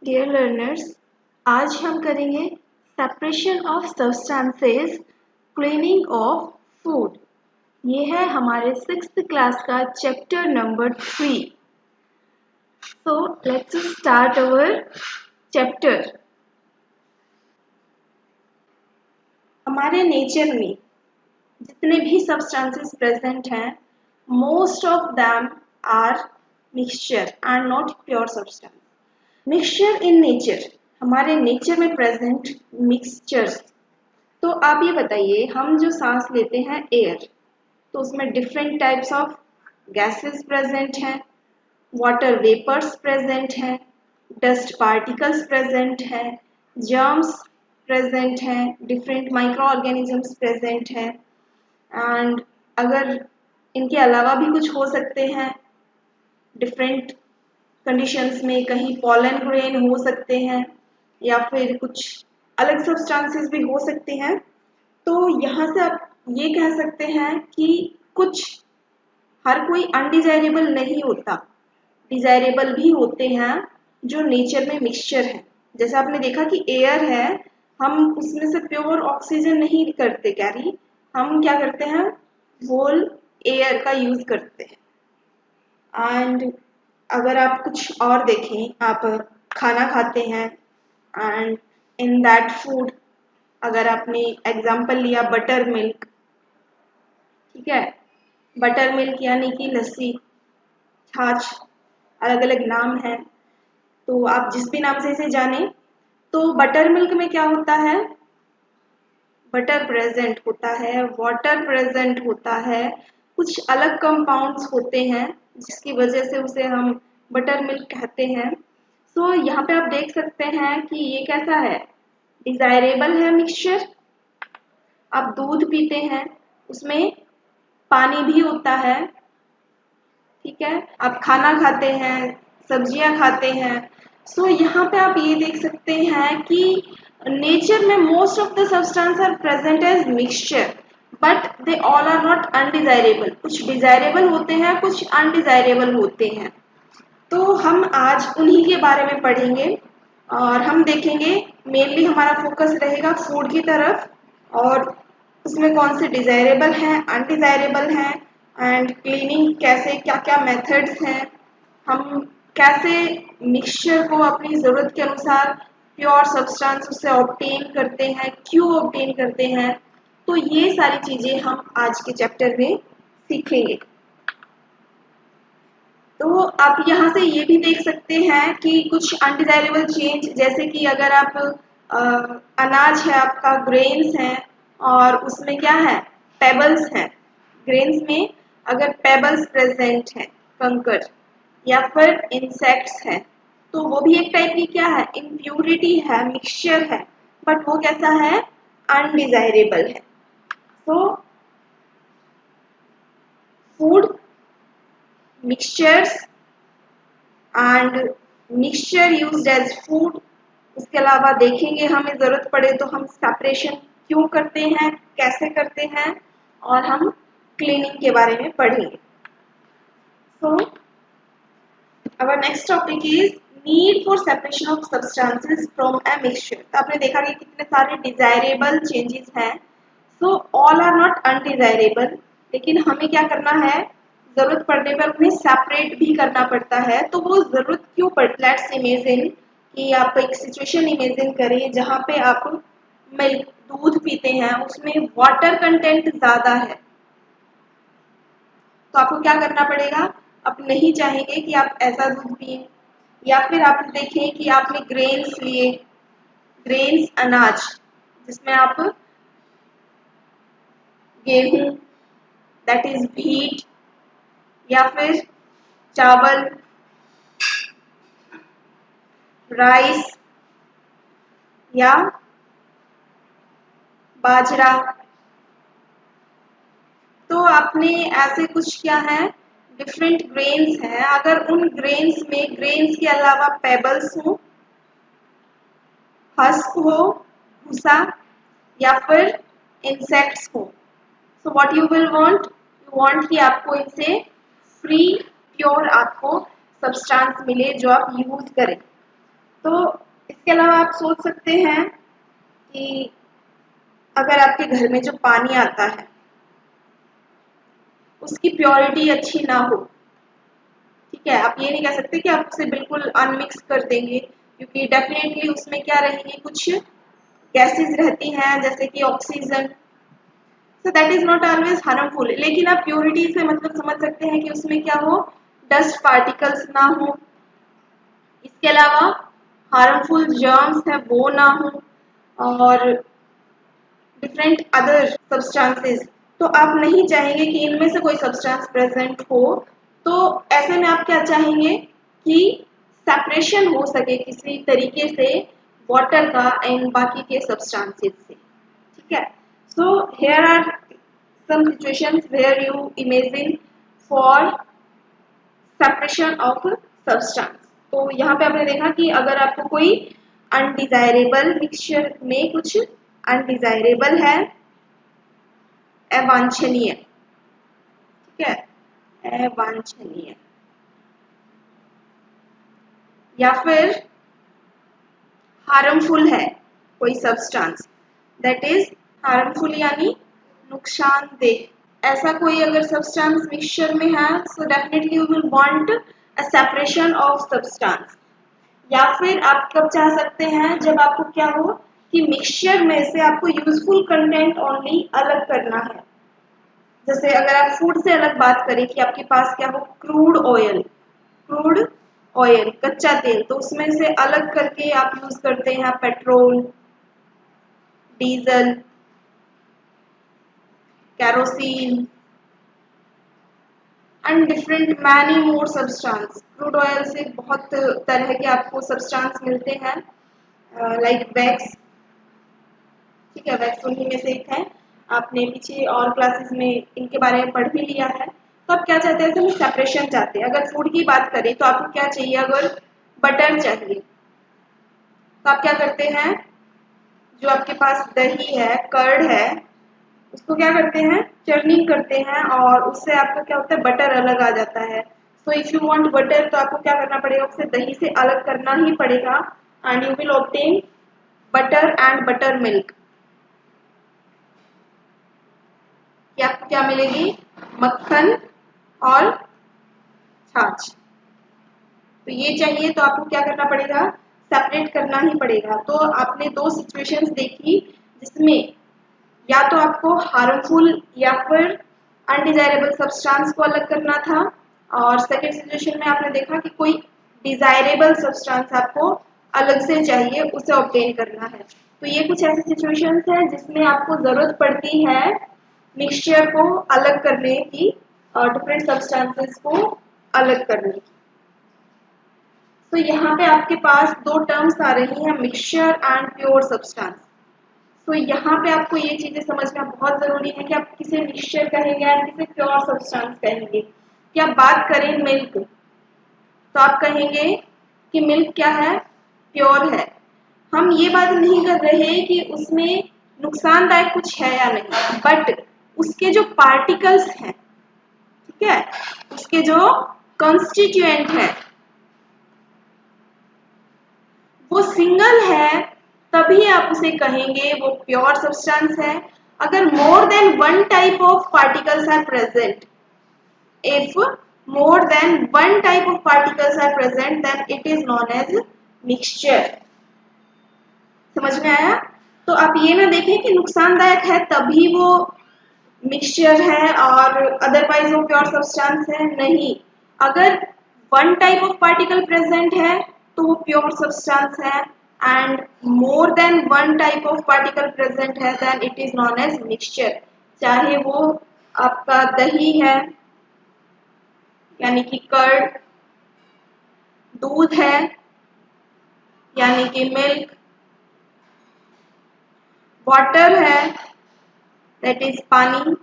Dear learners, आज हम करेंगे separation of substances, cleaning of food. ये है हमारे 6th क्लास का chapter number 3। So let's start our chapter. हमारे नेचर में जितने भी सब्सटेंसेस प्रेजेंट हैं, most of them are mixture and not pure substance. Mixture in nature, हमारे नेचर में प्रेजेंट मिक्सचर्स। तो आप ये बताइए, हम जो सांस लेते हैं एयर, तो उसमें different types of gases present हैं, वाटर वेपर्स प्रेजेंट हैं, डस्ट पार्टिकल्स प्रेजेंट हैं, जर्म्स प्रेजेंट हैं, डिफरेंट माइक्रो ऑर्गेनिजम्स प्रेजेंट हैं, एंड अगर इनके अलावा भी कुछ हो सकते हैं डिफरेंट कंडीशंस में, कहीं पॉलन ग्रेन हो सकते हैं या फिर कुछ अलग सब्सटेंसेस भी हो सकते हैं। तो यहाँ से आप ये कह सकते हैं कि कुछ हर कोई अनडिजायरेबल नहीं होता, डिजायरेबल भी होते हैं जो नेचर में मिक्सचर है। जैसे आपने देखा कि एयर है, हम उसमें से प्योर ऑक्सीजन नहीं करते कैरी, हम क्या करते हैं, होल एयर का यूज करते हैं। एंड अगर आप कुछ और देखें, आप खाना खाते हैं एंड इन दैट फूड, अगर आपने एग्जांपल लिया बटर मिल्क, ठीक है, बटर मिल्क यानी कि लस्सी, छाछ, अलग अलग नाम है, तो आप जिस भी नाम से इसे जाने। तो बटर मिल्क में क्या होता है, बटर प्रेजेंट होता है, वाटर प्रेजेंट होता है, कुछ अलग कंपाउंड्स होते हैं जिसकी वजह से उसे हम बटर मिल्क कहते हैं। तो यहाँ पे आप देख सकते हैं कि ये कैसा है, डिजायरेबल है मिक्सचर। आप दूध पीते हैं, उसमें पानी भी होता है, ठीक है, आप खाना खाते हैं, सब्जियां खाते हैं। सो यहाँ पे आप ये देख सकते हैं कि नेचर में most of the substance are present as mixture, but they all are not undesirable. कुछ डिजायरेबल होते हैं, कुछ अनडिजायरेबल होते हैं। तो हम आज उन्हीं के बारे में पढ़ेंगे और हम देखेंगे, मेनली हमारा फोकस रहेगा फूड की तरफ, और उसमें कौन से डिजायरेबल हैं, अनडिजायरेबल हैं, एंड क्लीनिंग कैसे, क्या क्या मेथड्स हैं, हम कैसे मिक्सचर को अपनी ज़रूरत के अनुसार प्योर सब्सटेंस उससे ऑब्टेन करते हैं, क्यों ऑब्टेन करते हैं। तो ये सारी चीज़ें हम आज के चैप्टर में सीखेंगे। तो आप यहाँ से ये भी देख सकते हैं कि कुछ अनडिजायरेबल चेंज, जैसे कि अगर आप अनाज है आपका, ग्रेन्स हैं, और उसमें क्या है, पेबल्स हैं, ग्रेन्स में अगर पेबल्स प्रेजेंट हैं, कंकर, या फिर इंसेक्ट्स हैं, तो वो भी एक टाइप की क्या है, इम्प्यूरिटी है, मिक्सचर है, बट वो कैसा है, अनडिजायरेबल है। तो food, mixtures and mixture used as food. उसके अलावा देखेंगे हमें ज़रूरत पड़े तो हम सेपरेशन क्यों करते हैं, कैसे करते हैं, और हम क्लीनिंग के बारे में पढ़ेंगे। So our next topic is need for separation of substances from a mixture. तो आपने देखा कि कितने सारे डिजायरेबल चेंजेस हैं। So all are not undesirable, लेकिन हमें क्या करना है, जरूरत पड़ने पर उन्हें सेपरेट भी करना पड़ता है। तो वो जरूरत क्यों पड़ती, लेट्स इमेजिन कि आप एक सिचुएशन इमेजिन करें जहाँ पे आप मिल्क, दूध पीते हैं, उसमें वाटर कंटेंट ज़्यादा है, तो आपको क्या करना पड़ेगा, आप नहीं चाहेंगे कि आप ऐसा दूध पिए। या फिर आप देखें कि आपने ग्रेन्स लिए, ग्रेन्स अनाज, जिसमें आप गेहूं, दैट इज व्हीट, या फिर चावल, राइस, या बाजरा। तो आपने ऐसे कुछ क्या है, डिफरेंट ग्रेन्स हैं, अगर उन ग्रेन्स में ग्रेन्स के अलावा पेबल्स हो, हस्क हो, भूसा, या फिर इंसेक्ट्स हो, so what you will want, you want कि आपको इनसे फ्री, प्योर आपको सब्सटेंस मिले जो आप यूज करें। तो इसके अलावा आप सोच सकते हैं कि अगर आपके घर में जो पानी आता है उसकी प्योरिटी अच्छी ना हो, ठीक है, आप ये नहीं कह सकते कि आप उसे बिल्कुल अनमिक्स कर देंगे, क्योंकि डेफिनेटली उसमें क्या रहेंगी, कुछ गैसेस रहती हैं जैसे कि oxygen, so that is not always harmful. लेकिन आप प्योरिटी से मतलब समझ सकते हैं कि उसमें क्या हो, डस्ट पार्टिकल्स ना हो, इसके अलावा हार्मफुल जर्म्स है वो ना हो, और डिफरेंट अदर सब्सटेंसेस, तो आप नहीं चाहेंगे कि इनमें से कोई सब्सटेंस प्रेजेंट हो। तो ऐसे में आप क्या चाहेंगे कि सेपरेशन हो सके किसी तरीके से वाटर का एंड बाकी के सब्सटेंसेस से, ठीक है। So here are some situations where you imagine for separation of substance. तो यहाँ पे आपने देखा कि अगर आपको कोई अनडिजायरेबल मिक्सचर में कुछ अनडिजायरेबल है, अवांछनीय, ठीक है, अवांछनीय, या फिर हार्मफुल है कोई सब्सटेंस, दैट इज हार्मफुल यानी नुकसानदेह, ऐसा कोई अगर सब्सटेंस मिक्सचर में है, so definitely you will want a separation of substance. या फिर आप कब चाह सकते हैं, जब आपको क्या हो कि मिक्सचर में से आपको यूजफुल कंटेंट ओनली अलग करना है। जैसे अगर आप फूड से अलग बात करें कि आपके पास क्या हो, क्रूड ऑयल कच्चा तेल, तो उसमें से अलग करके आप यूज करते हैं petrol, diesel, kerosene and different many more substance. Crude oil से बहुत तरह के आपको सब्सटेंस मिलते हैं, लाइक वैक्स, ठीक है, वैक्स उन्हीं में से एक है, आपने पीछे और क्लासेस में इनके बारे में पढ़ भी लिया है। तो आप क्या चाहते हैं, हम सेपरेशन चाहते हैं। अगर फूड की बात करें तो आपको क्या चाहिए, अगर बटर चाहिए तो आप क्या करते हैं, जो आपके पास दही है, कर्ड है, उसको क्या करते हैं, चर्निंग करते हैं, और उससे आपका क्या होता है, बटर अलग आ जाता है। So if you want butter, तो आपको क्या करना पड़ेगा, उसे दही से अलग करना ही पड़ेगा, and you will obtain butter and butter milk. कि आपको क्या मिलेगी, मक्खन और छाछ। तो ये चाहिए तो आपको क्या करना पड़ेगा, सेपरेट करना ही पड़ेगा। तो आपने दो सिचुएशंस देखी जिसमें या तो आपको हार्मफुल या फिर अनडिजायरेबल सब्सटेंस को अलग करना था, और सेकेंड सिचुएशन में आपने देखा कि कोई डिजायरेबल सब्सटेंस आपको अलग से चाहिए, उसे ऑब्टेन करना है। तो ये कुछ ऐसी सिचुएशंस हैं जिसमें आपको जरूरत पड़ती है मिक्सचर को अलग करने की, डिफरेंट सब्सटेंसेस को अलग करने की। तो यहाँ पे आपके पास दो टर्म्स आ रही हैं, मिक्सचर एंड प्योर सब्सटेंस। तो यहाँ पे आपको ये चीजें समझना बहुत जरूरी है कि आप किसे मिक्सचर कहेंगे एंड किसे प्योर सब्सटेंस कहेंगे। कि आप बात करें मिल्क, तो आप कहेंगे कि मिल्क क्या है, प्योर है। हम ये बात नहीं कर रहे कि उसमें नुकसानदायक कुछ है या नहीं, बट उसके जो पार्टिकल्स हैं, ठीक है, उसके जो कॉन्स्टिट्यूएंट है वो सिंगल है, तभी आप उसे कहेंगे वो प्योर सब्सटेंस है। अगर more than one type of particles are present, if more than one type of particles are present, then it is known as mixture। समझ में आया? तो आप ये ना देखें कि नुकसानदायक है तभी वो मिक्सचर है और अदरवाइज वो प्योर सब्सटेंस है, नहीं। अगर one type of particle present है तो वो प्योर सब्सटेंस है, and more than one type of particle present है, then it is known as mixture. चाहे वो आपका दही है यानी कि कर्ड, दूध है यानी कि मिल्क, वाटर है दैट इज पानी।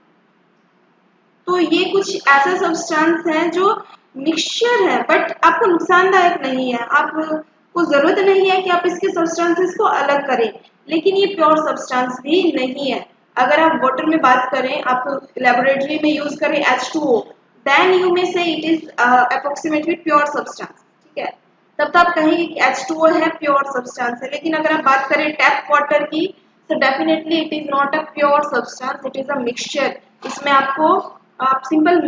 तो ये कुछ ऐसा सब्सटेंस है जो मिक्सचर है बट आपको नुकसानदायक नहीं है, आपको जरूरत नहीं है कि आप इसके सब्सटेंसेस को अलग करें, लेकिन ये प्योर सब्सटेंस भी नहीं है। अगर आप वाटर में बात करें, आप लेबोरेटरी में यूज करें H2O, देन यू मे से it is approximately pure substance, ठीक है। तब तो आप कहेंगे कि H2O है प्योर सब्सटेंस है, लेकिन अगर आप बात करें टैप वाटर की तो definitely it is not a pure substance, it is a mixture. इसमें आपको आप सिंपल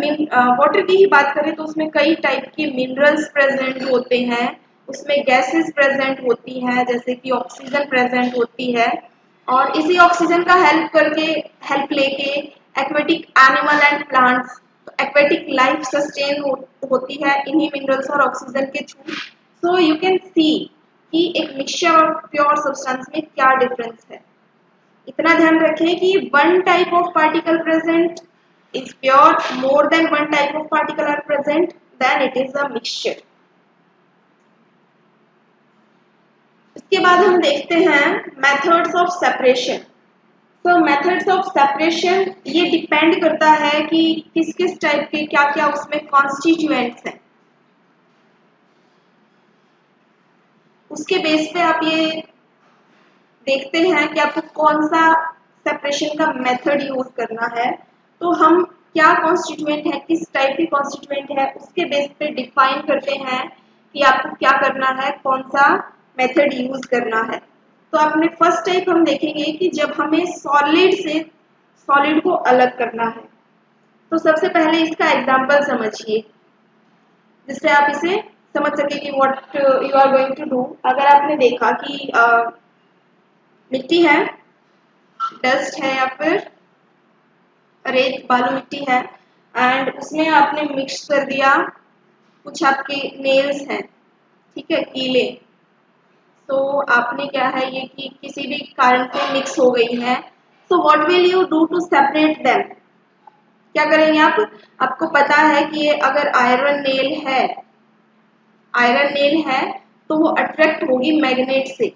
वाटर की ही बात करें तो उसमें कई टाइप के मिनरल्स प्रेजेंट होते हैं, उसमें गैसेस प्रेजेंट होती हैं, जैसे कि ऑक्सीजन प्रेजेंट होती है, और इसी ऑक्सीजन का हेल्प लेके aquatic animal and plants, aquatic life sustain होती है इन्हीं मिनरल्स और ऑक्सीजन के थ्रू। सो यू कैन सी कि एक मिक्सचर और प्योर सब्सटेंस में क्या डिफरेंस है। इतना ध्यान रखें कि one type of particle present is pure, more than one type of particle are present, then it is a mixture. इसके बाद हम देखते हैं मेथड्स ऑफ सेपरेशन। तो मेथड्स ऑफ सेपरेशन ये डिपेंड करता है कि किस किस टाइप के क्या क्या उसमें कॉन्स्टिट्यूएंट्स हैं, उसके बेस पे आप ये देखते हैं कि आपको कौन सा सेपरेशन का मेथड यूज करना है। तो हम क्या कॉन्स्टिट्यूएंट है, किस टाइप की कॉन्स्टिट्यूएंट है, उसके बेस पे डिफाइन करते हैं कि आपको क्या करना है, कौन सा मेथड यूज करना है। तो आपने फर्स्ट टाइप हम देखेंगे कि जब हमें सॉलिड से सॉलिड को अलग करना है। तो सबसे पहले इसका एग्जांपल समझिए जिससे आप इसे समझ सके कि what you are going to do. अगर आपने देखा कि मिट्टी है, डस्ट है या फिर रेत बालू मिट्टी है, एंड उसमें आपने मिक्स कर दिया कुछ आपके नेल्स हैं, ठीक है, कीले। तो आपने क्या है ये कि किसी भी कारण से मिक्स हो गई है, so what will you do to separate them. क्या करेंगे आप, आपको पता है कि ये अगर आयरन नेल है तो वो अट्रैक्ट होगी मैग्नेट से।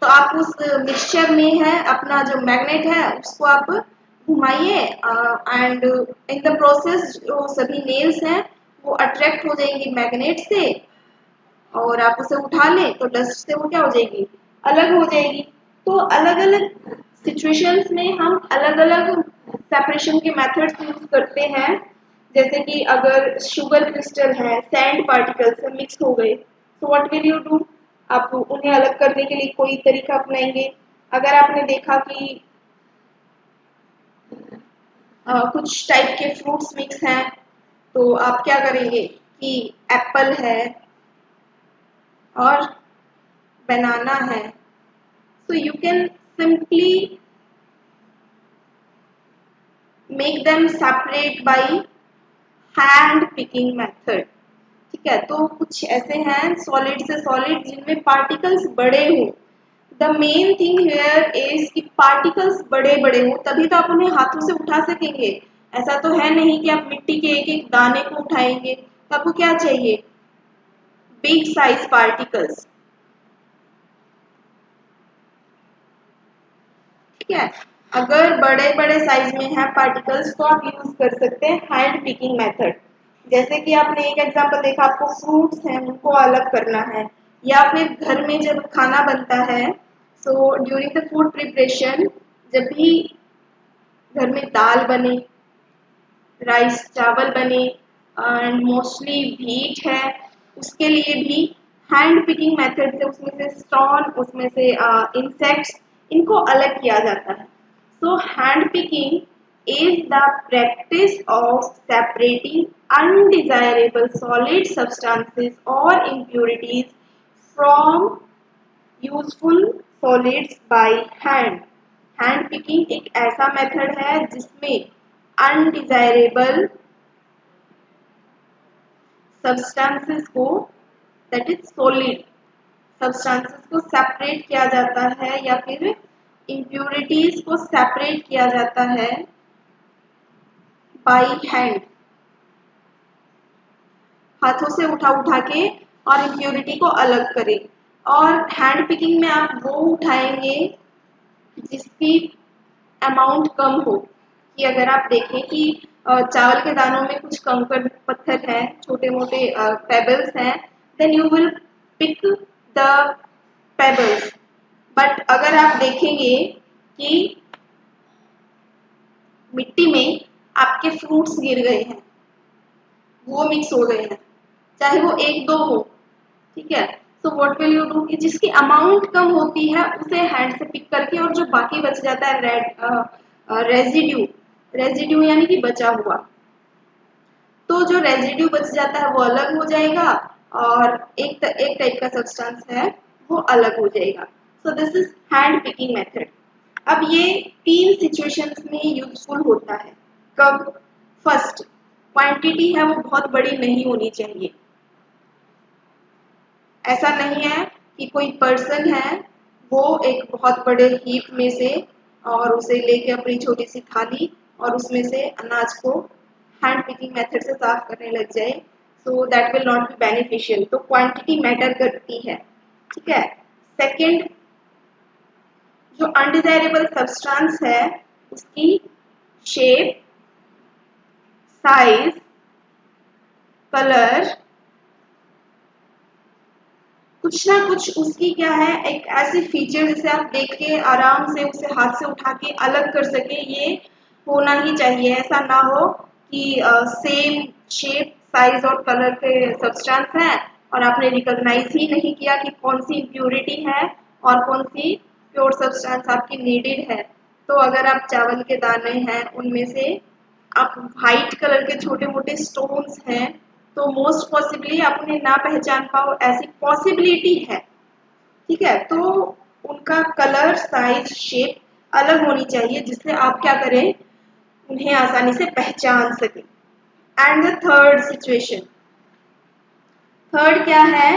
तो आप उस मिक्सचर में है अपना जो मैग्नेट है उसको आप घुमाइए, एंड इन द प्रोसेस जो सभी नेल्स हैं वो अट्रैक्ट हो जाएंगी मैग्नेट से, और आप उसे उठा लें तो डस्ट से वो क्या हो जाएगी, अलग हो जाएगी। तो अलग अलग सिचुएशंस में हम अलग अलग सेपरेशन के मेथड्स यूज करते हैं। जैसे कि अगर शुगर क्रिस्टल है सैंड पार्टिकल से मिक्स हो गए, तो व्हाट विल यू डू, आप उन्हें अलग करने के लिए कोई तरीका अपनाएंगे। अगर आपने देखा कि कुछ टाइप के फ्रूट्स मिक्स हैं, तो आप क्या करेंगे कि एप्पल है और बनाना है, so you can simply make them separate by hand picking method। ठीक है, तो कुछ ऐसे हैं सॉलिड से सॉलिड जिनमें पार्टिकल्स बड़े हो। The main thing here is कि पार्टिकल्स बड़े बड़े हो तभी तो आप उन्हें हाथों से उठा सकेंगे। ऐसा तो है नहीं कि आप मिट्टी के एक एक दाने को उठाएंगे। तो आपको क्या चाहिए, बिग साइज पार्टिकल्स। ठीक है, अगर बड़े बड़े साइज में है पार्टिकल्स तो आप यूज कर सकते हैं हैंड पिकिंग मेथड। जैसे कि आपने एक एग्जांपल देखा, आपको फ्रूट्स हैं उनको अलग करना है, या फिर घर में जब खाना बनता है, so during the food preparation, जब भी घर में दाल बने, राइस चावल बने, एंड मोस्टली व्हीट है, उसके लिए भी हैंड पिकिंग मेथड से उसमें से स्टॉन, उसमें से इंसेक्ट्स, इनको अलग किया जाता है। सो hand picking is the practice of separating undesirable solid substances or impurities from useful solids by hand। Hand picking एक ऐसा मेथड है जिसमें अनडिजायरेबल सब्सटेंसेस को, दैट इज सॉलिड सब्सटेंसेस को सेपरेट किया जाता है, या फिर इम्प्यूरिटीज को सेपरेट किया जाता है बाई हैंड, हाथों से उठा उठा के, और इम्प्यूरिटी को अलग करें। और हैंड पिकिंग में आप वो उठाएंगे जिसकी अमाउंट कम हो। कि अगर आप देखें कि चावल के दानों में कुछ कंकड़ पत्थर हैं, छोटे मोटे पेबल्स हैं, then you will pick the pebbles. But अगर आप देखेंगे कि मिट्टी में आपके फ्रूट्स गिर गए हैं, वो मिक्स हो गए हैं, चाहे वो एक दो हो, ठीक है। So what will you do कि जिसकी अमाउंट कम होती है उसे हैंड से पिक करके, और जो बाकी बच जाता है रेजिड्यू, रेजिड्यू यानी कि बचा हुआ, तो जो रेजिड्यू बच जाता है वो अलग हो जाएगा, और एक टाइप का सब्सटेंस है वो अलग हो जाएगा। So this is hand picking method. अब ये 3 सिचुएशंस में यूजफुल होता है। कब? फर्स्ट, क्वांटिटी है वो बहुत बड़ी नहीं होनी चाहिए। ऐसा नहीं है कि कोई पर्सन है वो एक बहुत बड़े हीप में से और उसे लेके अपनी छोटी सी थाली और उसमें से अनाज को हैंड पिकिंग मेथड से साफ करने लग जाए, so that will not be beneficial. तो क्वांटिटी मैटर करती है, ठीक है। सेकंड, जो अनडिजायरेबल सब्सटेंस है उसकी शेप, साइज, कलर, कुछ ना कुछ उसकी क्या है, एक ऐसी फीचर जिसे आप देख के आराम से उसे हाथ से उठा के अलग कर सके, ये होना ही चाहिए। ऐसा ना हो कि सेम शेप, साइज और कलर के सब्सटेंस हैं और आपने रिकॉग्नाइज ही नहीं किया कि कौन सी इम्प्योरिटी है और कौन सी प्योर सब्सटेंस आपकी नीडेड है। तो अगर आप चावल के दाने हैं उनमें से आप व्हाइट कलर के छोटे मोटे स्टोन्स हैं, तो मोस्ट पॉसिबली आप उन्हें ना पहचान पाओ, ऐसी पॉसिबिलिटी है, ठीक है। तो उनका कलर, साइज, शेप अलग होनी चाहिए जिससे आप क्या करें, उन्हें आसानी से पहचान सकें। And the third situation, third क्या है,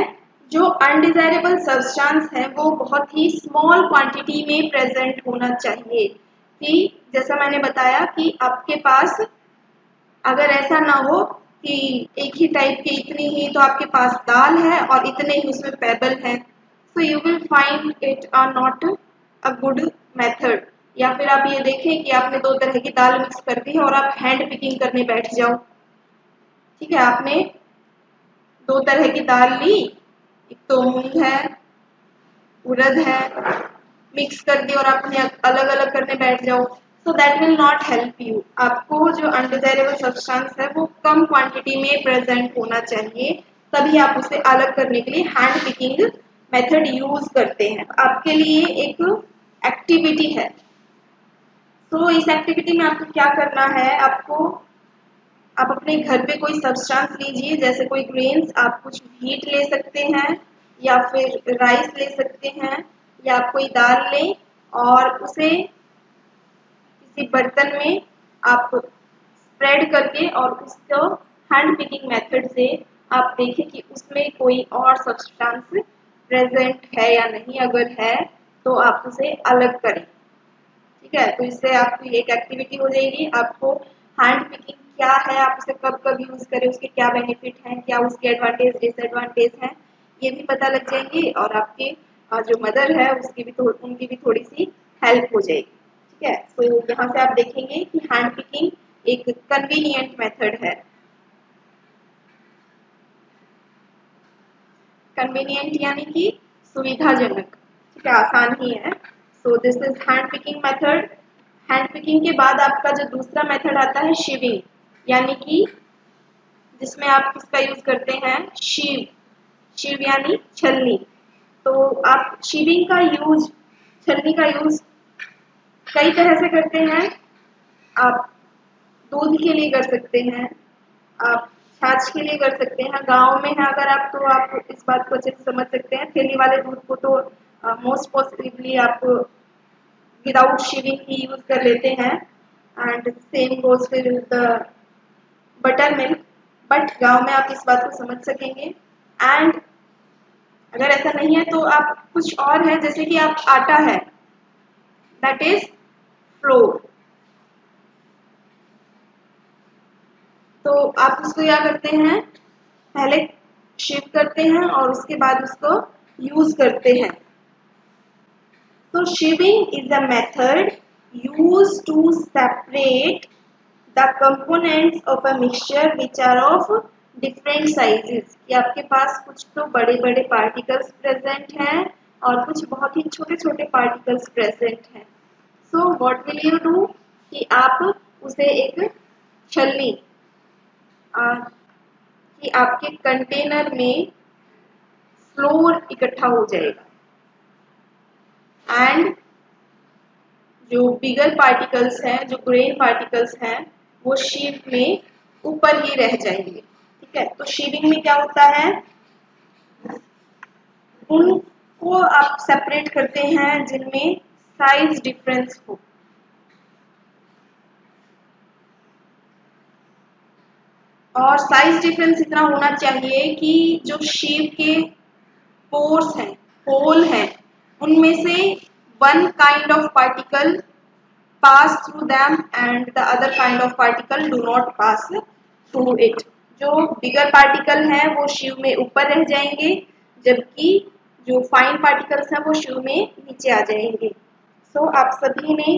जो अनडिजायरेबल सब्सटेंस है वो बहुत ही स्मॉल क्वांटिटी में प्रेजेंट होना चाहिए। कि जैसा मैंने बताया कि आपके पास अगर ऐसा ना हो कि एक ही टाइप की इतनी ही तो आपके पास दाल है और इतने ही उसमें पेबल है, so you will find it are not a good method. या फिर आप ये देखें कि आपने 2 तरह की दाल मिक्स कर दी है और आप हैंड पिकिंग करने बैठ जाओ, ठीक है। आपने 2 तरह की दाल ली, एक तो मूंग है, उड़द है, मिक्स कर दी और आपने अलग अलग करने बैठ जाओ, so that will not help you. आपको जो अनडिजायरेबल सब्सटेंस है वो कम क्वांटिटी में प्रेजेंट होना चाहिए, तभी आप उसे अलग करने के लिए हैंड पिकिंग मेथड यूज करते हैं। आपके लिए एक एक्टिविटी है, तो इस एक्टिविटी में आपको क्या करना है, आपको आप अपने घर पे कोई सब्सटेंस लीजिए, जैसे कोई ग्रेन्स, आप कुछ व्हीट ले सकते हैं या फिर राइस ले सकते हैं, या आप कोई दाल लें और उसे किसी बर्तन में आप स्प्रेड करके और उसको हैंड पिकिंग मेथड से आप देखें कि उसमें कोई और सब्सटेंस प्रेजेंट है या नहीं। अगर है तो आप उसे अलग करें, ठीक है। तो इससे आपकी एक एक्टिविटी हो जाएगी। आपको हैंड पिकिंग क्या है, आप उसे कब कब यूज करें, उसके क्या बेनिफिट हैं, क्या उसके एडवांटेज डिसएडवांटेज हैं, ये भी पता लग जाएंगे, और आपके जो मदर है उसकी भी उनकी भी थोड़ी सी हेल्प हो जाएगी, ठीक है। तो यहाँ से आप देखेंगे कि हैंड पिकिंग एक कन्वीनियंट मेथड है। कन्वीनियंट यानी कि सुविधाजनक, ठीक है, आसान ही है। So this is hand picking method. Hand picking के बाद आपका जो दूसरा मेथड आता है शीविंग, यानी कि जिसमें आप किसका यूज करते हैं, शीव, शीव यानी छलनी। तो आप शीविंग का यूज, छलनी का यूज कई तरह से करते हैं। आप दूध के लिए कर सकते हैं, आप छाछ के लिए कर सकते हैं। गांव में है अगर आप, तो आप इस बात को अच्छे से समझ सकते हैं, थैली वाले दूध को तो मोस्ट पॉसिबली आप विदाउट शीविंग ही यूज कर लेते हैं, एंड सेम गोज फिर द बटर मिल्क। बट गांव में आप इस बात को समझ सकेंगे। एंड अगर ऐसा नहीं है तो आप कुछ और है, जैसे कि आप आटा है, दैट इज फ्लोर। तो आप उसको क्या करते हैं, पहले शेप करते हैं और उसके बाद उसको यूज करते हैं। तो shaving is a method used to separate the components of a mixture which are of different sizes। कि आपके पास कुछ तो बड़े बड़े पार्टिकल्स प्रेजेंट हैं और कुछ बहुत ही छोटे छोटे पार्टिकल्स प्रेजेंट हैं। सो व्हाट विल यू डू कि आप उसे एक छलनी कि आपके कंटेनर में फ्लोर इकट्ठा हो जाएगा एंड जो बिगर पार्टिकल्स हैं, जो ग्रेन पार्टिकल्स हैं, वो शीट में ऊपर ही रह जाएंगे। ठीक है, तो शीटिंग में क्या होता है, उनको आप सेपरेट करते हैं जिनमें साइज डिफरेंस हो। और साइज डिफरेंस इतना होना चाहिए कि जो शीट के पोर्स हैं, होल हैं, उनमें से one kind of particle pass through them and the other kind of particle do not pass through it। जो बिगर पार्टिकल हैं वो शीव में ऊपर रह जाएंगे, जबकि जो फाइन पार्टिकल्स हैं वो शीव में नीचे आ जाएंगे। सो आप सभी ने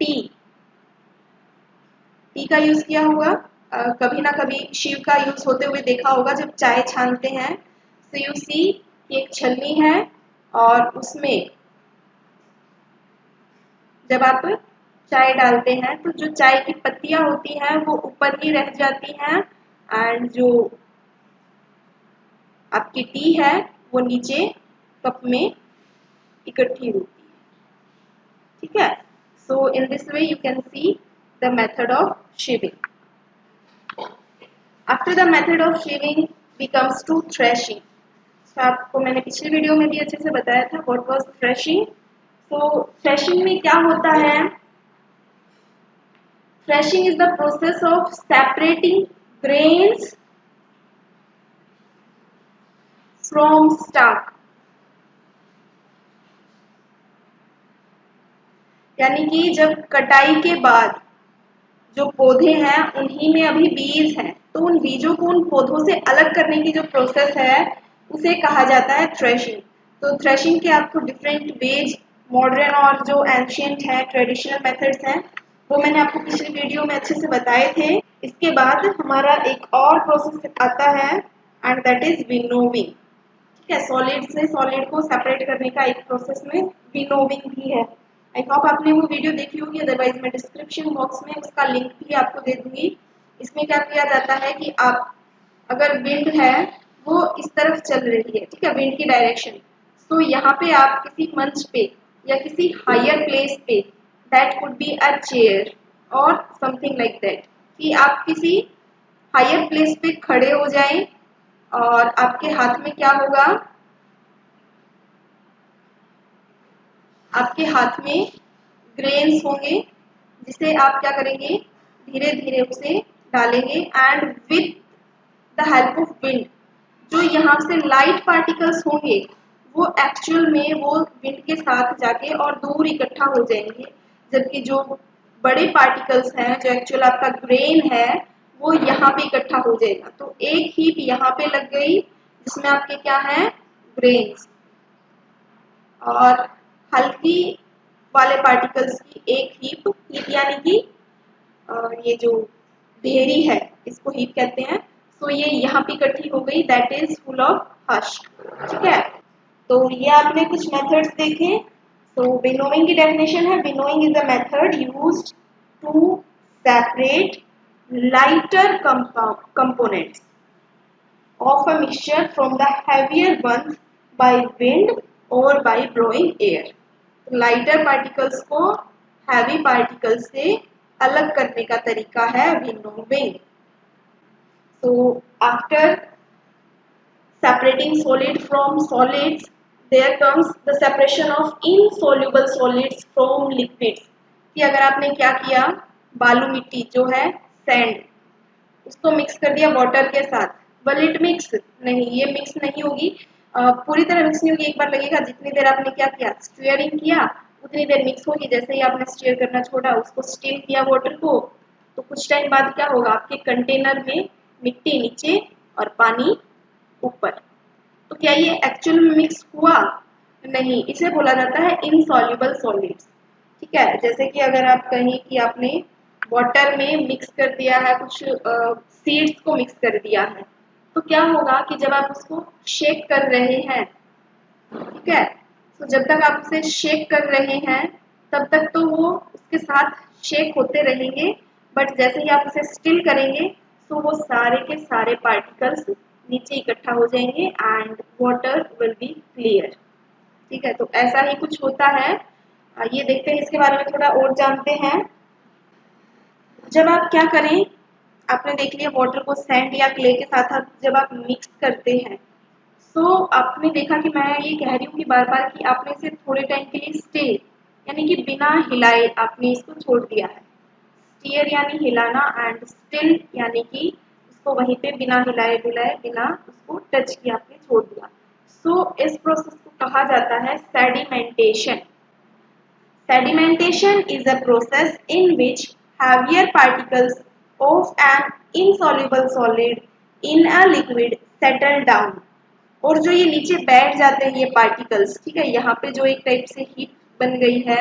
टी का यूज किया होगा, कभी ना कभी शीव का यूज होते हुए देखा होगा जब चाय छानते हैं। सो यू सी एक छलनी है और उसमें जब आप चाय डालते हैं तो जो चाय की पत्तियां होती हैं वो ऊपर ही रह जाती हैं एंड जो आपकी टी है वो नीचे कप में इकट्ठी होती है। ठीक है, so in this way you can see the method of shaving. After the method of shaving we comes to threshing. तो आपको मैंने पिछली वीडियो में भी अच्छे से बताया था व्हाट वाज थ्रेशिंग। तो थ्रेशिंग में क्या होता है, threshing is the process of separating grains from stalk. यानी कि जब कटाई के बाद जो पौधे हैं उन्हीं में अभी बीज हैं, तो उन बीजों को उन पौधों से अलग करने की जो प्रोसेस है उसे कहा जाता है थ्रेशिंग। तो थ्रेशिंग के आपको डिफरेंट वेज, मॉडर्न और जो एंशियंट है, ट्रेडिशनल मेथड्स हैं, वो मैंने आपको पिछली वीडियो में अच्छे से बताए थे। इसके बाद हमारा एक और प्रोसेस आता है एंड दैट इज विनोविंग। ठीक है, सॉलिड से सॉलिड को सेपरेट करने का एक प्रोसेस में विनोविंग भी है। आई होप आपने वो वीडियो देखी होगी, अदरवाइज मैं डिस्क्रिप्शन बॉक्स में उसका लिंक भी आपको दे दूंगी। इसमें क्या किया जाता है कि आप अगर विंड है वो इस तरफ चल रही है, ठीक है, विंड की डायरेक्शन, तो यहाँ पे आप किसी मंच पे या किसी हायर प्लेस पे, that could be a chair और समथिंग लाइक दैट, कि आप किसी हायर प्लेस पे खड़े हो जाएं और आपके हाथ में क्या होगा, आपके हाथ में ग्रेन्स होंगे जिसे आप क्या करेंगे, धीरे धीरे उसे डालेंगे and with the help of wind जो यहाँ से लाइट पार्टिकल्स होंगे वो एक्चुअल में वो विंड के साथ जाके और दूर इकट्ठा हो जाएंगे, जबकि जो बड़े पार्टिकल्स हैं, जो एक्चुअल आपका ग्रेन है, वो यहाँ पे इकट्ठा हो जाएगा। तो एक हीप यहाँ पे लग गई जिसमें आपके क्या है, ग्रेन्स, और हल्की वाले पार्टिकल्स की एक हीप यानी कि ये जो ढेरी है इसको हीप कहते हैं। तो ये यहाँ पे इकट्ठी हो गई, that is full of husk. ठीक है, तो ये आपने कुछ मेथड्स देखे। तो विनोइंग की डेफिनेशन है, winnowing is the method used to separate lighter components of a mixture from the heavier ones by wind or by blowing air। Lighter particles को हैवी पार्टिकल्स से अलग करने का तरीका है winnowing. So after separating solid from solids, there comes the separation of insoluble solids from liquids। कि अगर आपने क्या किया, बालू मिट्टी जो है सैंड, उसको मिक्स कर दिया वाटर के साथ, बल इट मिक्स नहीं, ये मिक्स नहीं होगी, पूरी तरह मिक्स नहीं होगी। एक बार लगेगा जितनी देर आपने क्या किया, स्टीयरिंग किया, उतनी देर मिक्स होगी। जैसे ही आपने स्टीयर करना छोड़ा, उसको स्टील किया वाटर को, तो कुछ टाइम बाद क्या होगा, आपके कंटेनर में मिट्टी नीचे और पानी ऊपर। तो क्या ये एक्चुअल में मिक्स हुआ? नहीं, इसे बोला जाता है इनसॉल्युबल सॉलिड्स। ठीक है, जैसे कि अगर आप कहें कि आपने वाटर में मिक्स कर दिया है, कुछ सीड्स को मिक्स कर दिया है, तो क्या होगा कि जब आप उसको शेक कर रहे हैं, ठीक है, तो जब तक आप उसे शेक कर रहे हैं तब तक तो वो उसके साथ शेक होते रहेंगे, बट जैसे ही आप उसे स्टिल करेंगे तो वो सारे के सारे पार्टिकल्स नीचे इकट्ठा हो जाएंगे and water will be clear. ठीक है, तो ऐसा ही कुछ होता है। ये देखते हैं, इसके बारे में थोड़ा और जानते हैं। जब आप क्या करें, आपने देख लिया वाटर को सैंड या क्ले के साथ जब आप मिक्स करते हैं, तो आपने देखा कि मैं ये कह रही हूँ कि बार बार कि आपने इसे थोड़े टाइम के लिए स्टे यानी कि बिना हिलाए आपने इसको छोड़ दिया है। स्टीयर यानी हिलाना एंड स्टिल यानी कि उसको वहीं पे बिना हिलाए डुलाए बिना उसको टच किए आपने छोड़ दिया। सो इस प्रोसेस को कहा जाता है sedimentation. Sedimentation is a process in which heavier particles of an insoluble solid in a liquid settle down। और जो ये नीचे बैठ जाते हैं ये पार्टिकल्स, ठीक है, यहाँ पे जो एक टाइप से हीट बन गई है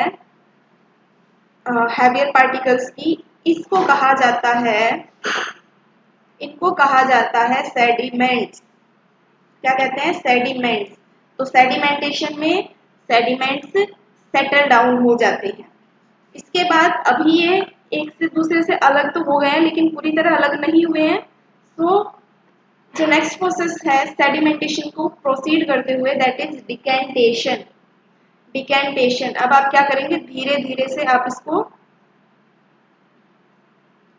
हैवियर पार्टिकल्स की, इसको कहा जाता है, इनको कहा जाता है सेडिमेंट्स। क्या कहते हैं? सेडिमेंट्स। तो सेडिमेंटेशन में सेडिमेंट्स सेटल डाउन हो जाते हैं। इसके बाद अभी ये एक से दूसरे से अलग तो हो गए हैं लेकिन पूरी तरह अलग नहीं हुए हैं। तो जो नेक्स्ट प्रोसेस है सेडिमेंटेशन को प्रोसीड करते हुए, दैट इज डिकेंटेशन। डिकेंटेशन, अब आप क्या करेंगे, धीरे धीरे से आप इसको,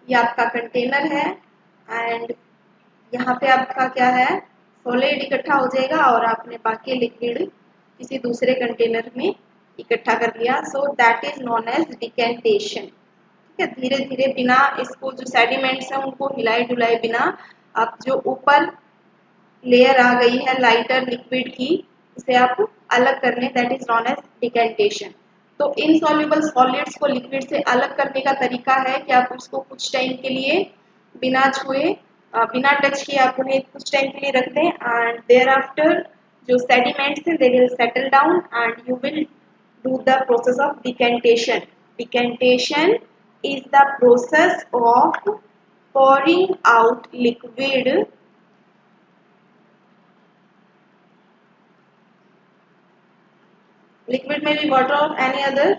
ये आपका कंटेनर है एंड यहाँ पे आपका क्या है, सॉलिड इकट्ठा हो जाएगा और आपने बाकी लिक्विड किसी दूसरे कंटेनर में इकट्ठा कर लिया। So that is known as decantation. ठीक है, धीरे धीरे बिना इसको, जो सेडिमेंट्स हैं उनको हिलाए डुलाए बिना, आप जो ऊपर लेयर आ गई है लाइटर लिक्विड की, उसे आप अलग कर लें, that is known as decantation. तो इनसॉल्युबल सॉलिड्स को लिक्विड से अलग करने का तरीका है कि आप उसको कुछ टाइम के लिए बिना छुए बिना टच किए आप उन्हें कुछ टाइम के लिए रख दें एंड देयर आफ्टर जो सेडिमेंट्स हैं they will settle down and you will do the process of decantation. Decantation is the process of pouring out liquid may be water or any other,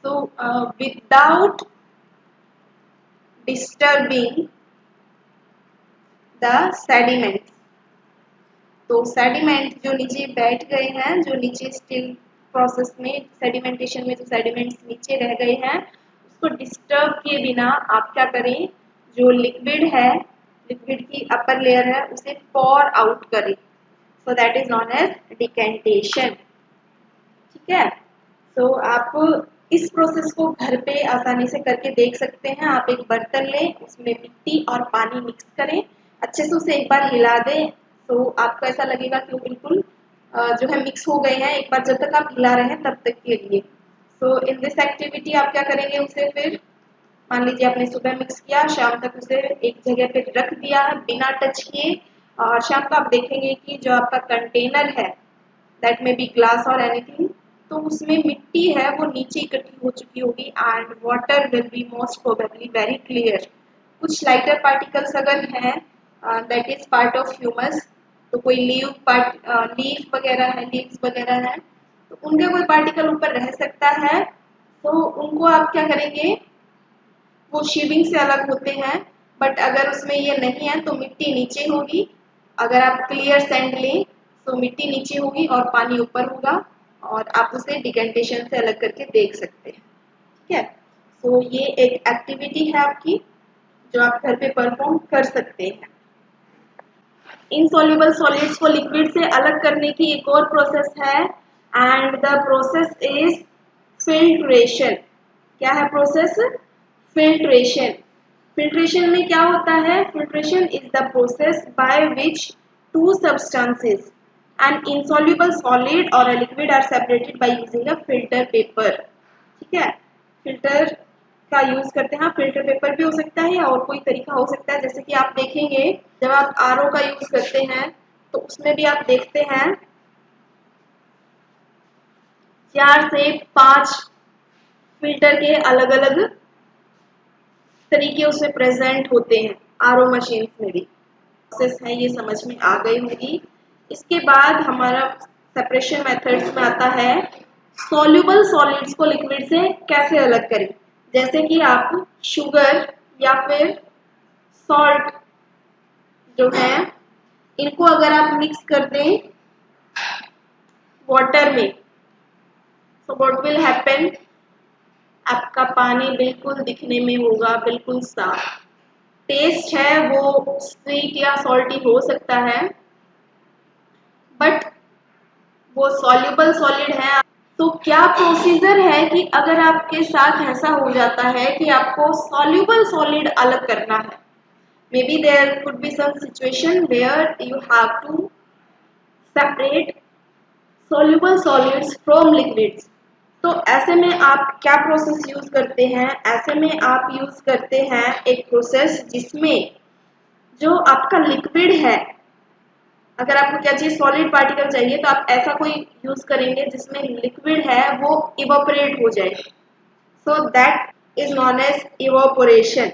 so without disturbing the sediments। तो sediment जो नीचे बैठ गए हैं, जो नीचे still process में sedimentation में जो सेडिमेंट्स नीचे रह गए हैं, उसको डिस्टर्ब किए बिना आप क्या करें, जो लिक्विड है, लिक्विड की अपर लेयर है, उसे पॉर आउट करें। So that is known as decantation. ठीक है, तो आप इस प्रोसेस को घर पे आसानी से करके देख सकते हैं। आप एक बर्तन लें, उसमें मिट्टी और पानी मिक्स करें, अच्छे से उसे एक बार हिला दें, तो आपको ऐसा लगेगा कि वो बिल्कुल जो है मिक्स हो गए हैं, एक बार जब तक आप हिला रहे हैं तब तक के लिए। सो इन दिस एक्टिविटी आप क्या करेंगे, उसे फिर मान लीजिए आपने सुबह मिक्स किया, शाम तक उसे एक जगह पे रख दिया है बिना टच किए, और शाम को आप देखेंगे कि जो आपका कंटेनर है, दैट मे बी ग्लास और एनीथिंग, तो उसमें मिट्टी है वो नीचे इकट्ठी हो चुकी होगी and water will be most probably very clear. कुछ लाइटर पार्टिकल्स अगर हैं, that is part of humus, तो कोई लीफ वगैरह है, लीव्स वगैरह है, तो उनके कोई पार्टिकल ऊपर रह सकता है, तो उनको आप क्या करेंगे, वो शेविंग से अलग होते हैं, बट अगर उसमें ये नहीं है तो मिट्टी नीचे होगी। अगर आप क्लियर सैंड लें तो मिट्टी नीचे होगी और पानी ऊपर होगा, और आप उसे डिकेंटेशन से अलग करके देख सकते हैं। ठीक है, तो ये एक एक्टिविटी है आपकी जो आप घर पे परफॉर्म कर सकते हैं। इनसॉल्युबल सॉलिड्स को लिक्विड से अलग करने की एक और प्रोसेस है and the process is filtration. क्या है प्रोसेस? फिल्ट्रेशन। फिल्ट्रेशन में क्या होता है? Filtration is the process by which two substances an insoluble solid और a liquid are separated by using a filter paper. ठीक है, फिल्टर का यूज करते हैं। फिल्टर पेपर भी हो सकता है या और कोई तरीका हो सकता है, जैसे कि आप देखेंगे जब आप आरओ का यूज करते हैं तो उसमें भी आप देखते हैं 4 से 5 फिल्टर के अलग अलग तरीके उसमें प्रेजेंट होते हैं। आरओ मशीन में भी प्रोसेस है, ये समझ में आ गई होगी। इसके बाद हमारा सेपरेशन मेथड्स में आता है सॉल्युबल सॉलिड्स को लिक्विड से कैसे अलग करें। जैसे कि आप शुगर या फिर सॉल्ट जो है इनको अगर आप मिक्स कर दें वाटर में, so what will happen, आपका पानी बिल्कुल दिखने में होगा बिल्कुल साफ। टेस्ट है वो स्वीट या सॉल्टी हो सकता है, बट वो सॉल्युबल सॉलिड है। तो क्या प्रोसीजर है कि अगर आपके साथ ऐसा हो जाता है कि आपको सॉल्युबल सॉलिड अलग करना है, maybe there could be some situation where you have to separate soluble solids from liquids। तो ऐसे में आप क्या प्रोसेस यूज करते हैं? ऐसे में आप यूज करते हैं एक प्रोसेस जिसमें जो आपका लिक्विड है, अगर आपको क्या चाहिए सॉलिड पार्टिकल चाहिए तो आप ऐसा कोई यूज करेंगे जिसमें लिक्विड है वो इवोपरेट हो जाए। So that is known as evaporation.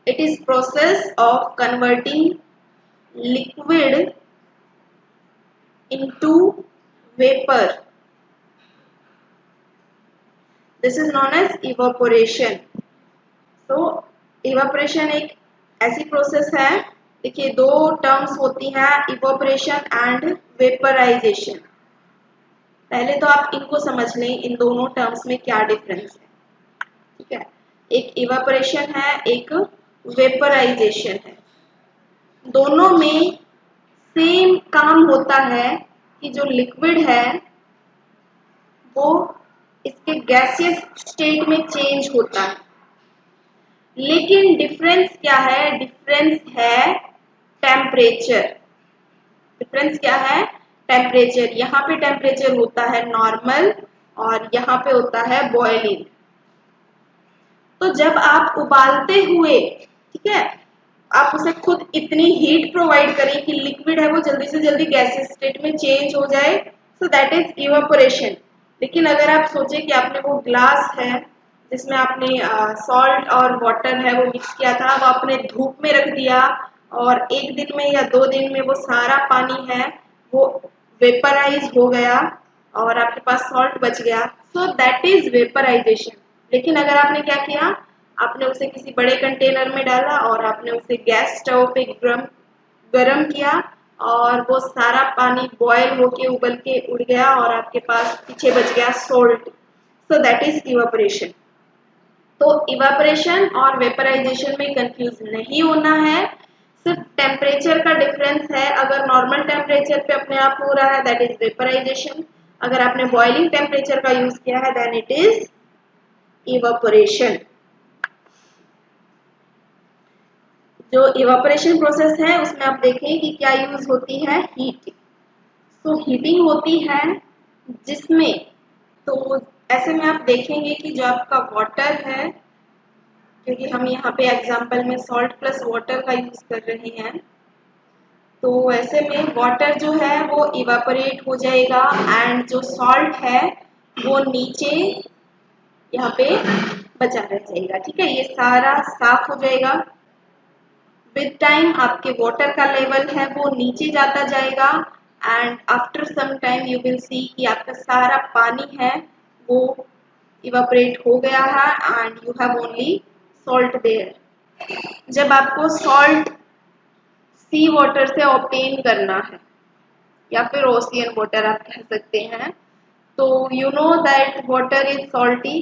It is process of converting liquid into vapor। This is known as evaporation। तो evaporation एक ऐसी प्रोसेस है, देखिए दो टर्म्स होती हैं, evaporation and vaporization। पहले तो आप इनको समझ लें, इन दोनों टर्म्स में क्या डिफरेंस है, ठीक है। एक evaporation है, एक vaporization है। दोनों में सेम काम होता है कि जो लिक्विड है वो इसके गैसियस स्टेट में चेंज होता है, लेकिन डिफरेंस क्या है? डिफरेंस है टेम्परेचर। डिफरेंस क्या है? टेम्परेचर। यहाँ पे टेम्परेचर होता है नॉर्मल और यहाँ पे होता है बॉइलिंग। तो जब आप उबालते हुए, ठीक है, आप उसे खुद इतनी हीट प्रोवाइड करें कि लिक्विड है वो जल्दी से जल्दी गैसियस स्टेट में चेंज हो जाए, सो दैट इज इवेपोरेशन। लेकिन अगर आप सोचें कि आपने वो ग्लास है जिसमें आपने सॉल्ट और वाटर है वो मिक्स किया था, वो आपने धूप में रख दिया और एक दिन में या 2 दिन में वो सारा पानी है वो वेपराइज हो गया और आपके पास सॉल्ट बच गया, सो दैट इज वेपराइजेशन। लेकिन अगर आपने क्या किया, आपने उसे किसी बड़े कंटेनर में डाला और आपने उसे गैस स्टोव पे गरम किया और वो सारा पानी बॉयल होके उबल के उड़ गया और आपके पास पीछे बच गया salt, so that is evaporation. तो इवेपोरेशन और वेपराइजेशन में कंफ्यूज नहीं होना है, सिर्फ टेम्परेचर का डिफरेंस है। अगर नॉर्मल टेम्परेचर पे अपने आप हो रहा है दैट इज वेपराइजेशन, अगर आपने बॉइलिंग टेम्परेचर का यूज किया है देन इट इज इवेपोरेशन। जो इवेपोरेशन प्रोसेस है उसमें आप देखें कि क्या यूज होती है, हीटिंग। तो हीटिंग होती है जिसमें, तो ऐसे में आप देखेंगे कि जो आपका वाटर है, क्योंकि हम यहाँ पे एग्जांपल में सॉल्ट प्लस वाटर का यूज कर रहे हैं, तो ऐसे में वाटर जो है वो इवेपोरेट हो जाएगा एंड जो सॉल्ट है वो नीचे यहाँ पे बचा रह जाएगा, ठीक है, ये सारा साफ हो जाएगा। विद टाइम आपके वाटर का लेवल है वो नीचे जाता जाएगा and after some time you will see कि आपका सारा पानी है वो इवेपोरेट हो गया है and you have only salt there. जब आपको सॉल्ट सी वाटर से ऑब्टेन करना है या फिर ओशियन वाटर आप कह सकते हैं, तो you know that water is salty.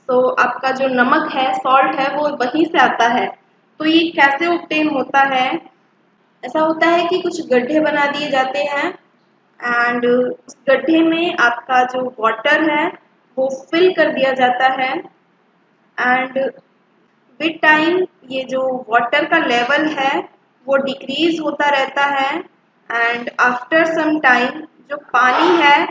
तो आपका जो नमक है, सॉल्ट है, वो वहीं से आता है। तो ये कैसे ऑब्टेन होता है? ऐसा होता है कि कुछ गड्ढे बना दिए जाते हैं एंड उस गड्ढे में आपका जो वाटर है वो फिल कर दिया जाता है एंड विद टाइम ये जो वाटर का लेवल है वो डिक्रीज होता रहता है एंड आफ्टर सम टाइम जो पानी है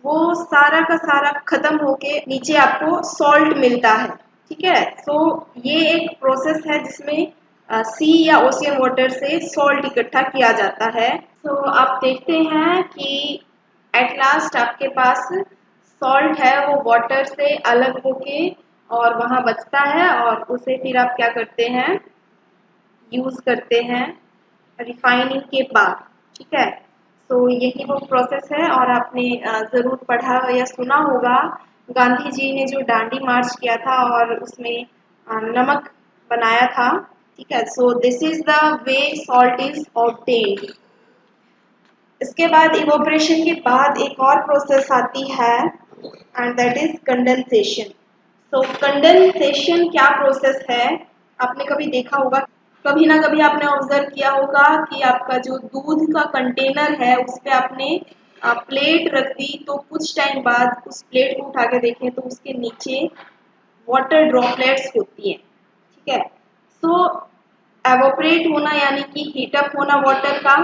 वो सारा का सारा खत्म होके नीचे आपको सॉल्ट मिलता है, ठीक है। सो ये एक प्रोसेस है जिसमें सी या ओशियन वाटर से सॉल्ट इकट्ठा किया जाता है। सो आप देखते हैं कि एट लास्ट आपके पास सॉल्ट है वो वाटर से अलग होके और वहाँ बचता है और उसे फिर आप क्या करते हैं, यूज करते हैं रिफाइनिंग के बाद, ठीक है। तो यही वो प्रोसेस है और आपने ज़रूर पढ़ा या सुना होगा, गांधी जी ने जो दांडी मार्च किया था और उसमें नमक बनाया था, ठीक है। So this is the way salt is obtained. इसके बाद इवोपरेशन के बाद एक और प्रोसेस आती है एंड दैट इज कंडेंसेशन। तो कंडेंसेशन क्या प्रोसेस है, आपने कभी देखा होगा, कभी ना कभी आपने ऑब्जर्व किया होगा कि आपका जो दूध का कंटेनर है उस पे आपने प्लेट रख दी, तो कुछ टाइम बाद उस प्लेट को उठा के देखें तो उसके नीचे वाटर ड्रॉपलेट्स होती हैं। ठीक है। सो एवोपरेट होना यानी कि हीटअप होना वाटर का,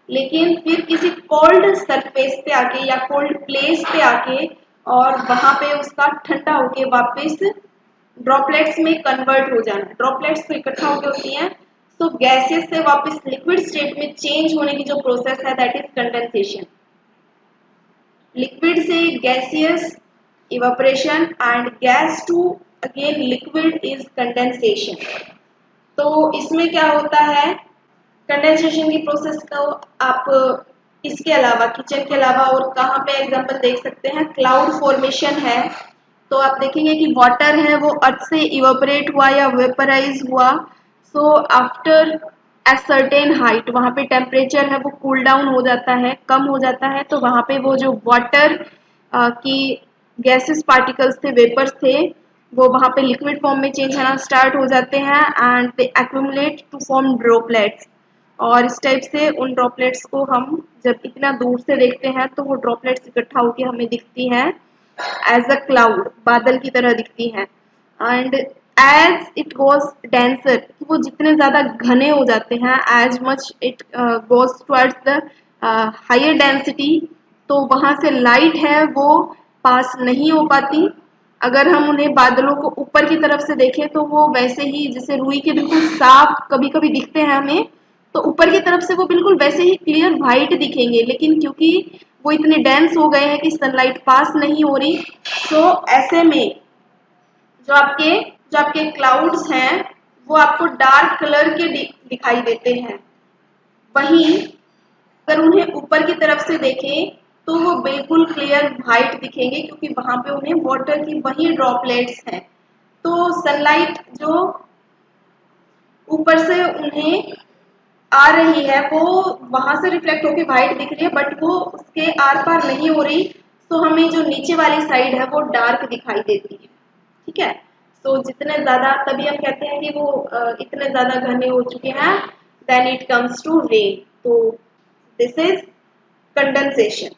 लेकिन फिर किसी कोल्ड सरफेस पे आके या कोल्ड प्लेस पे आके और वहां पे उसका ठंडा होके वापस ड्रॉपलेट्स में कन्वर्ट हो जाना। ड्रॉपलेट्स तो इकट्ठा होके होती हैं, तो गैसेस से वापस लिक्विड स्टेट में चेंज होने की जो प्रोसेस है दैट इज कंडेंसेशन। लिक्विड से gaseous evaporation and gas to again liquid is condensation. तो इसमें क्या होता है, कंडेंसेशन की प्रोसेस को आप इसके अलावा, किचन के अलावा और कहाँ पे एग्जांपल देख सकते हैं, क्लाउड फॉर्मेशन है। तो आप देखेंगे कि वाटर है वो अर्थ से इवापोरेट हुआ या वेपराइज हुआ, so after at certain height वहाँ पे टेम्परेचर है वो कूल डाउन हो जाता है, कम हो जाता है, तो वहाँ पे वो जो वाटर की गैसेस पार्टिकल्स थे, वेपर्स थे, वो वहाँ पे लिक्विड फॉर्म में चेंज होना स्टार्ट हो जाते हैं and they accumulate to form droplets. और इस टाइप से उन ड्रॉपलेट्स को हम जब इतना दूर से देखते हैं तो वो ड्रॉपलेट्स इकट्ठा होकर हमें दिखती हैं एज अ क्लाउड, बादल की तरह दिखती हैं। And as it goes denser, वो जितने ज्यादा घने हो जाते हैं, as much it goes towards the higher density, तो वहां से लाइट है वो पास नहीं हो पाती। अगर हम उन्हें बादलों को ऊपर की तरफ से देखें तो वो वैसे ही जैसे रुई के बिल्कुल साफ कभी कभी दिखते हैं हमें, तो ऊपर की तरफ से वो बिल्कुल वैसे ही क्लियर व्हाइट दिखेंगे, लेकिन क्योंकि वो इतने डेंस हो गए हैं कि सनलाइट पास नहीं हो रही, तो ऐसे में जो आपके जो आपके क्लाउड्स हैं वो आपको डार्क कलर के दिखाई देते हैं। वहीं अगर उन्हें ऊपर की तरफ से देखें तो वो बिल्कुल क्लियर व्हाइट दिखेंगे, क्योंकि वहां पे उन्हें वाटर की वही ड्रॉपलेट्स हैं। तो सनलाइट जो ऊपर से उन्हें आ रही है वो वहां से रिफ्लेक्ट होके व्हाइट दिख रही है, बट वो उसके आर पार नहीं हो रही, तो हमें जो नीचे वाली साइड है वो डार्क दिखाई देती है। ठीक है। तो जितने ज्यादा, तभी हम कहते हैं कि वो इतने ज्यादा घने हो चुके हैं, then it comes to rain. तो this is condensation.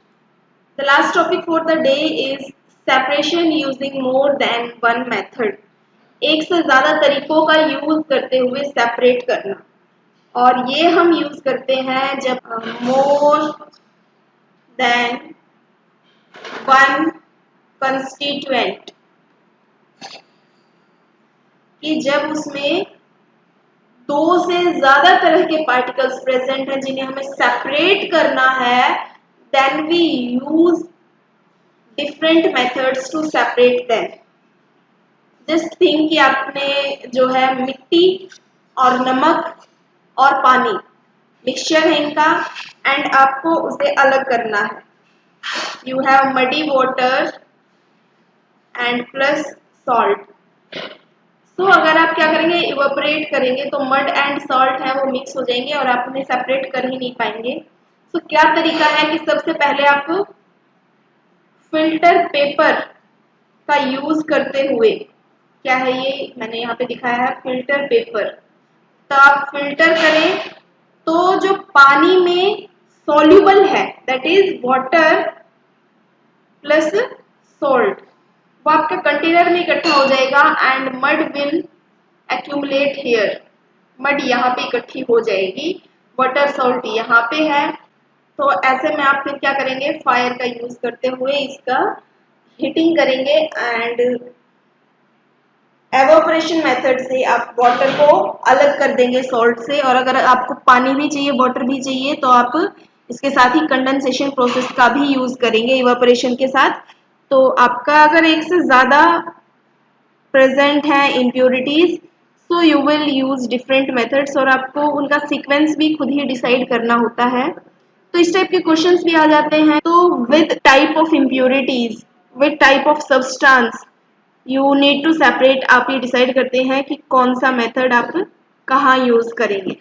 The last topic for the day is separation using more than one method. एक से ज्यादा तरीकों का यूज करते हुए सेपरेट करना, और ये हम यूज करते हैं जब मोर देन वन कंस्टिट्यूएंट, कि जब उसमें दो से ज्यादा तरह के पार्टिकल्स प्रेजेंट हैं जिन्हें हमें सेपरेट करना है, then we use different methods to separate them. Just think कि आपने जो है मिट्टी और नमक और पानी मिक्सचर है इनका, एंड आपको उसे अलग करना है। You have muddy water and plus salt. तो अगर आप क्या करेंगे, इवेपोरेट करेंगे तो मड एंड सॉल्ट है वो मिक्स हो जाएंगे और आप उन्हें सेपरेट कर ही नहीं पाएंगे। तो क्या तरीका है कि सबसे पहले आप फिल्टर पेपर का यूज करते हुए, क्या है ये मैंने यहाँ पे दिखाया है फिल्टर पेपर, तो आप फिल्टर करें तो जो पानी में सॉल्यूबल है that is water plus salt, वो आपके कंटेनर में इकट्ठा हो जाएगा and mud will accumulate here. Mud यहाँ पे इकट्ठी हो जाएगी, वाटर सॉल्ट यहाँ पे है। तो ऐसे में आप फिर क्या करेंगे, फायर का यूज करते हुए इसका हीटिंग करेंगे एंड एवोपरेशन मेथड से आप वाटर को अलग कर देंगे सॉल्ट से। और अगर आपको पानी भी चाहिए, वाटर भी चाहिए, तो आप इसके साथ ही कंडेंसेशन प्रोसेस का भी यूज करेंगे इवेपोरेशन के साथ। तो आपका अगर एक से ज्यादा प्रेजेंट है impurities, so you will use different methods, और आपको उनका सीक्वेंस भी खुद ही डिसाइड करना होता है। तो इस टाइप के क्वेश्चंस भी आ जाते हैं। तो with type of impurities, with type of substance, you need to separate, आप ये डिसाइड करते हैं कि कौन सा मेथड आप कहाँ यूज करेंगे।